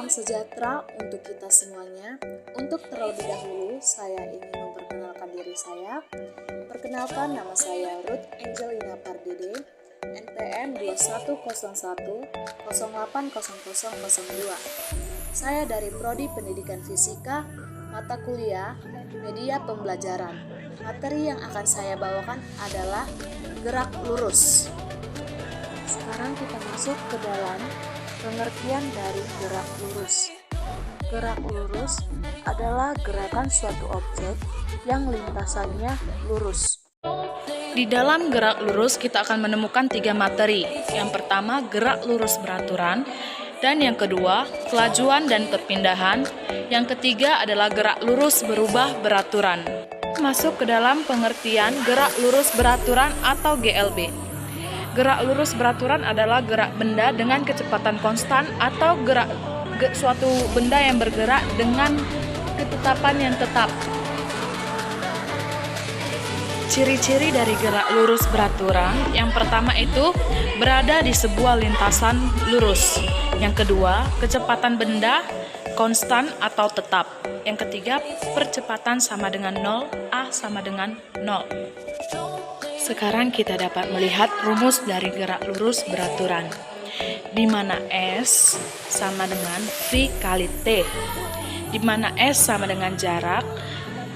Salam sejahtera untuk kita semuanya. Untuk terlebih dahulu, saya ingin memperkenalkan diri saya. Perkenalkan, nama saya Ruth Angelina Pardede, NPM 2101080002. Saya dari Prodi Pendidikan Fisika, mata kuliah Media Pembelajaran. Materi yang akan saya bawakan adalah gerak lurus. Sekarang kita masuk ke dalam pengertian dari gerak lurus. Gerak lurus adalah gerakan suatu objek yang lintasannya lurus. Di dalam gerak lurus kita akan menemukan 3 materi. Yang pertama, gerak lurus beraturan, dan yang kedua, kelajuan dan perpindahan. Yang ketiga adalah gerak lurus berubah beraturan. Masuk ke dalam pengertian gerak lurus beraturan atau GLB. Gerak lurus beraturan adalah gerak benda dengan kecepatan konstan atau suatu benda yang bergerak dengan ketetapan yang tetap. Ciri-ciri dari gerak lurus beraturan, yang pertama itu berada di sebuah lintasan lurus. Yang kedua, kecepatan benda konstan atau tetap. Yang ketiga, percepatan sama dengan 0, A sama dengan 0. Sekarang kita dapat melihat rumus dari gerak lurus beraturan, di mana S sama dengan V kali T, di mana S sama dengan jarak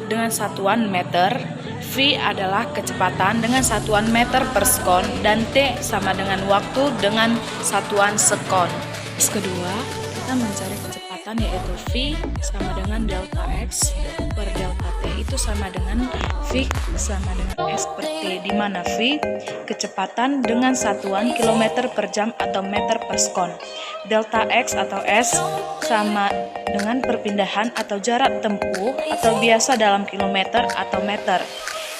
dengan satuan meter, V adalah kecepatan dengan satuan meter per sekon, dan T sama dengan waktu dengan satuan sekon. Kedua, kita mencari kecepatan, yaitu V sama dengan delta X per delta T itu sama dengan V sama dengan S per T, di mana V kecepatan dengan satuan kilometer per jam atau meter per sekon. Delta X atau S sama dengan perpindahan atau jarak tempuh atau biasa dalam kilometer atau meter.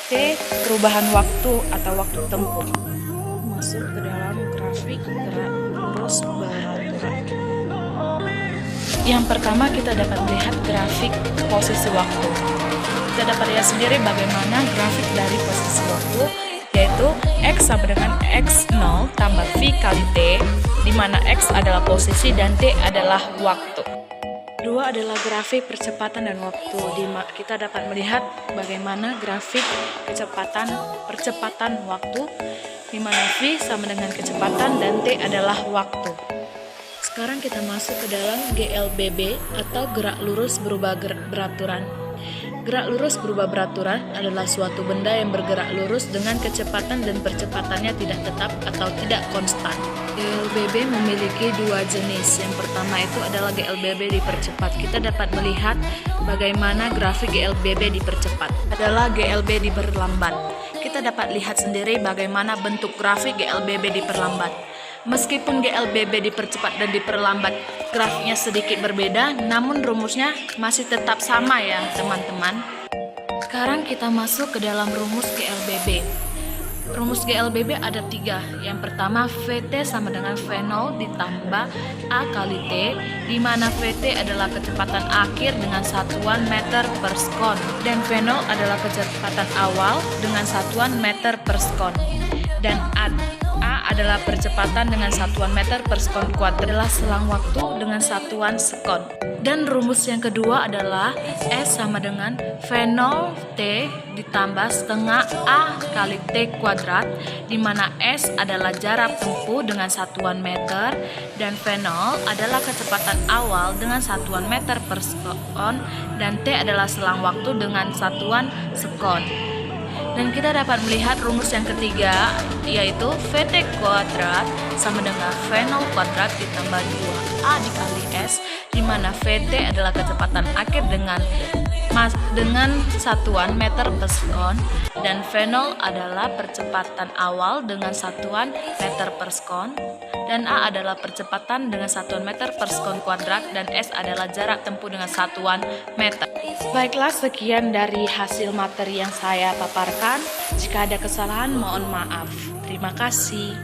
T perubahan waktu atau waktu tempuh. Masuk ke dalam grafik gerak lurus beraturan. Yang pertama, kita dapat melihat grafik posisi waktu. Kita dapat lihat sendiri bagaimana grafik dari posisi waktu, yaitu X sama dengan X0 tambah V kali T, di mana X adalah posisi dan T adalah waktu. Kedua adalah grafik percepatan dan waktu. Kita dapat melihat bagaimana grafik percepatan waktu, di mana V sama dengan kecepatan dan T adalah waktu. Sekarang kita masuk ke dalam GLBB atau gerak lurus berubah beraturan. Gerak lurus berubah beraturan adalah suatu benda yang bergerak lurus dengan kecepatan dan percepatannya tidak tetap atau tidak konstan. GLBB memiliki 2 jenis. Yang pertama itu adalah GLBB dipercepat. Kita dapat melihat bagaimana grafik GLBB dipercepat. Adalah GLB diperlambat. Kita dapat lihat sendiri bagaimana bentuk grafik GLBB diperlambat. Meskipun GLBB dipercepat dan diperlambat, grafiknya sedikit berbeda, namun rumusnya masih tetap sama ya teman-teman. Sekarang kita masuk ke dalam rumus GLBB. Rumus GLBB ada 3. Yang pertama, VT sama dengan V0 ditambah A kali T, di mana VT adalah kecepatan akhir dengan satuan meter per sekon, dan V0 adalah kecepatan awal dengan satuan meter per sekon. Dan A adalah percepatan dengan satuan meter per sekon kuadrat, adalah selang waktu dengan satuan sekon. Dan rumus yang kedua adalah S sama dengan V0 T ditambah setengah A kali T kuadrat, di mana S adalah jarak tempuh dengan satuan meter dan V0 adalah kecepatan awal dengan satuan meter per sekon, dan T adalah selang waktu dengan satuan sekon. Dan kita dapat melihat rumus yang ketiga, yaitu VT kuadrat sama dengan V0 kuadrat ditambah 2A dikali S, di mana VT adalah kecepatan akhir dengan satuan meter per sekon, dan V0 adalah percepatan awal dengan satuan meter per sekon, dan A adalah percepatan dengan satuan meter per sekon kuadrat, dan S adalah jarak tempuh dengan satuan meter. Baiklah, sekian dari hasil materi yang saya paparkan. Jika ada kesalahan, mohon maaf. Terima kasih.